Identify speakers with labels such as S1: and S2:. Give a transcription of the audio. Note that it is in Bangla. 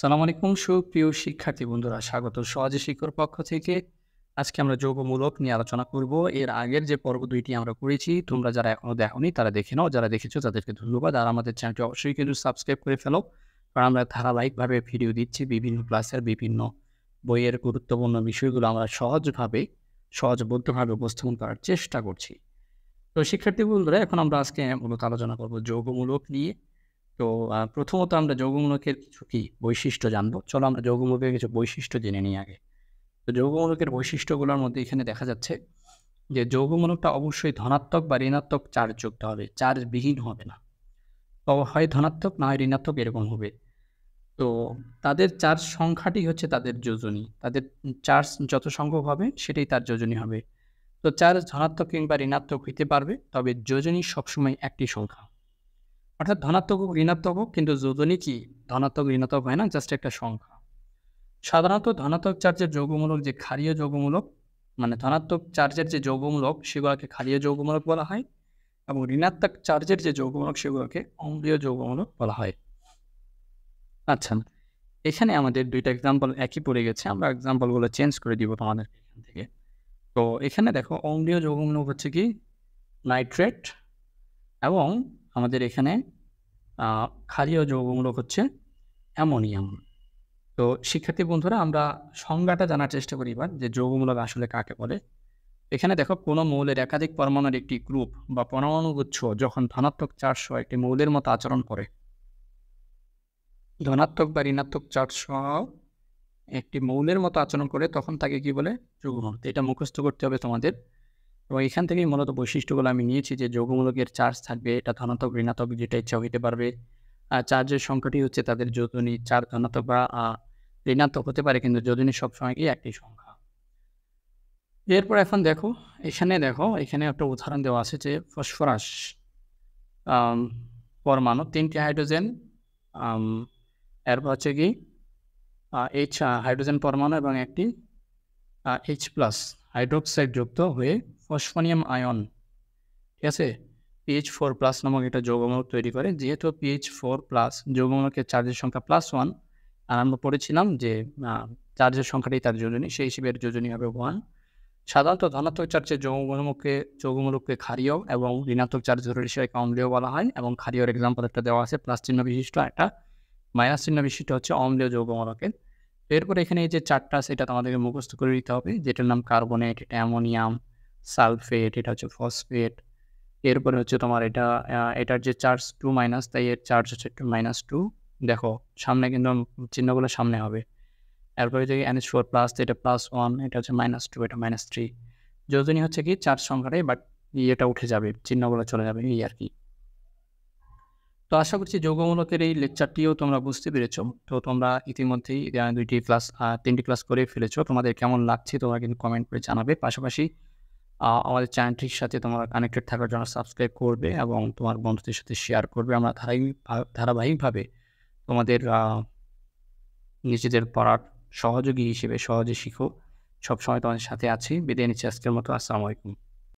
S1: সালাম আলাইকুম সুপ্রিয় শিক্ষার্থী বন্ধুরা, স্বাগত সহজে শিক্ষার পক্ষ থেকে। আজকে আমরা যৌগমূলক নিয়ে আলোচনা করব। এর আগের যে পর্ব ২ টি আমরা করেছি, তোমরা যারা এখনো দেখোনি তারা দেখে নাও। যারা দেখেছো তাদেরকে ধন্যবাদ। আর আমাদের চ্যানেলটি অবশ্যই কিন্তু সাবস্ক্রাইব করে ফেলো। কারণ আমরা ধারাবাহিকভাবে ভিডিও দিচ্ছি বিভিন্ন ক্লাসের বিভিন্ন বইয়ের গুরুত্বপূর্ণ বিষয়গুলো আমরা সহজবোধ্যভাবে উপস্থাপন করার চেষ্টা করছি। তো শিক্ষার্থী বন্ধুরা, এখন আমরা আজকে মূলত আলোচনা করব যৌগমূলক নিয়ে। তো প্রথমত আমরা যৌগমূলকের কিছু কি বৈশিষ্ট্য জানবো। চলো আমরা যৌগমূলকের কিছু বৈশিষ্ট্য জেনে নিই আগে। তো যৌগমূলকের বৈশিষ্ট্যগুলোর মধ্যে এখানে দেখা যাচ্ছে যে যৌগমূলকটা অবশ্যই ধনাত্মক বা ঋণাত্মক চার্জ যুক্ত হবে, চার্জবিহীন হবে না। তো হয় ধনাত্মক না হয় ঋণাত্মক এরকম হবে। তো তাদের চার্জ সংখ্যাটি হচ্ছে তাদের যোজনী। তাদের চার্জ যত সংখ্যক হবে সেটাই তার যোজনী হবে। তো চার্জ ধনাত্মক কিংবা ঋণাত্মক হইতে পারবে, তবে যোজনী সবসময় একটি সংখ্যা। অর্থাৎ ধনাত্মক হোক ঋণাত্মক হোক, কিন্তু যোজনী কি ধনাত্মক ঋণাত্মক হয় না, জাস্ট একটা সংখ্যা। সাধারণত ধনাত্মক চার্জের যৌগমূলক যে ক্ষারীয় যৌগমূলক, মানে ধনাত্মক চার্জের যে যৌগমূলক সেগুলোকে ক্ষারীয় যৌগমূলক বলা হয়, এবং ঋণাত্মক চার্জের যে যৌগমূলক সেগুলোকে অম্লীয় যৌগমূলক বলা হয়। আচ্ছা, এখানে আমাদের ২ টা এক্সাম্পল একই পড়ে গেছে। আমরা এক্সাম্পলগুলো চেঞ্জ করে দিব তোমাদের এখান থেকে। তো এখানে দেখো অম্লীয় যৌগমূলক হচ্ছে কি নাইট্রেট, এবং আমাদের এখানে ক্ষারীয় যৌগমূলক হচ্ছে অ্যামোনিয়াম। তো শিক্ষার্থী বন্ধুরা, আমরা সংজ্ঞাটা জানার চেষ্টা করি এবার যে যৌগমূলক আসলে কাকে বলে। এখানে দেখো কোনো মৌলের একাধিক পরমাণুর একটি গ্রুপ বা পরমাণুগুচ্ছ যখন ধনাত্মক চার্জ সহ একটি মৌলের মতো আচরণ করে, ধনাত্মক বা ঋণাত্মক চার্জ সহ একটি মৌলের মতো আচরণ করে, তখন তাকে কি বলে? যৌগমূলক। এটা মুখস্থ করতে হবে তোমাদের। এবং এখান থেকেই মূলত বৈশিষ্ট্যগুলো আমি নিয়েছি যে যৌগমূলকের চার্জ থাকবে, এটা ধনাত্মক ঋণাত্মক যেটা ইচ্ছা হইতে পারবে। চার্জের সংখ্যাটি হচ্ছে তাদের যোজনী। চার্জ ধনাত্মক বা ঋণাত্মক হতে পারে, কিন্তু যোজনী সবসময় কি একটি সংখ্যা। এরপর এখন দেখো, এখানে একটা উদাহরণ দেওয়া আছে যে ফসফরাস পরমাণু 3টি হাইড্রোজেন, এরপর হচ্ছে কি এইচ হাইড্রোজেন পরমাণু এবং একটি H+ হাইড্রোক্সাইড যুক্ত হয়ে ফসফোনিয়াম আয়ন, ঠিক আছে, PH4+ নামক একটা যৌগমূলক তৈরি করে। যেহেতু PH4+ যৌগমূলকের চার্জের সংখ্যা +1, আর আমরা পড়েছিলাম যে চার্জের সংখ্যাটাই তার যোজনী, সেই হিসেবে এর যোজনী হবে 1। সাধারণত ধনাত্মক চার্জের যৌগমূলককে ক্ষারীয় এবং ঋণাত্মক চার্জ ধরে সেটাকে অম্লীয় বলা হয়। এবং ক্ষারীয়র এক্সাম্পল একটা দেওয়া আছে প্লাস চিহ্ন বিশিষ্ট, একটা মাইনাস চিহ্ন বিশিষ্ট হচ্ছে অম্লীয় যৌগমূলকের। এরপরে এখানে এই যে চারটা আছে এটা তোমাদেরকে মুখস্থ করে দিতে হবে, যেটার নাম কার্বনেট, এটা অ্যামোনিয়াম, সালফেট, এটা হচ্ছে ফসফেট। এরপরে হচ্ছে তোমার এটার যে চার্জ 2-, তাই এর চার্জ হচ্ছে -2। দেখো সামনে কিন্তু চিহ্নগুলো সামনে হবে। এরপরে যে NH4+, এটা +1, এটা হচ্ছে -2, এটা -3। যোজনী হচ্ছে কি চার্জ সংখ্যাটাই, বাট এটা উঠে যাবে, চিহ্নগুলো চলে যাবে, এই আর কি। তো আশা করছি যৌগমূলকের এই লেকচারটিও তোমরা বুঝতে পেরেছো। তো তোমরা ইতিমধ্যেই 3টি ক্লাস করে ফেলেছো। তোমাদের কেমন লাগছে তোমরা কিন্তু কমেন্ট করে জানাবে। পাশাপাশি আমাদের চ্যানেলটির সাথে তোমরা কানেক্টেড থাকার জন্য সাবস্ক্রাইব করবে এবং তোমার বন্ধুদের সাথে শেয়ার করবে। আমরা ধারাবাহিকভাবে তোমাদের নিজেদের পড়ার সহযোগী হিসেবে সহজে শিখো। সবসময় তোমাদের সাথে আছি। বিদায় নিচ্ছি আজকের মতো। আসসালামু আলাইকুম।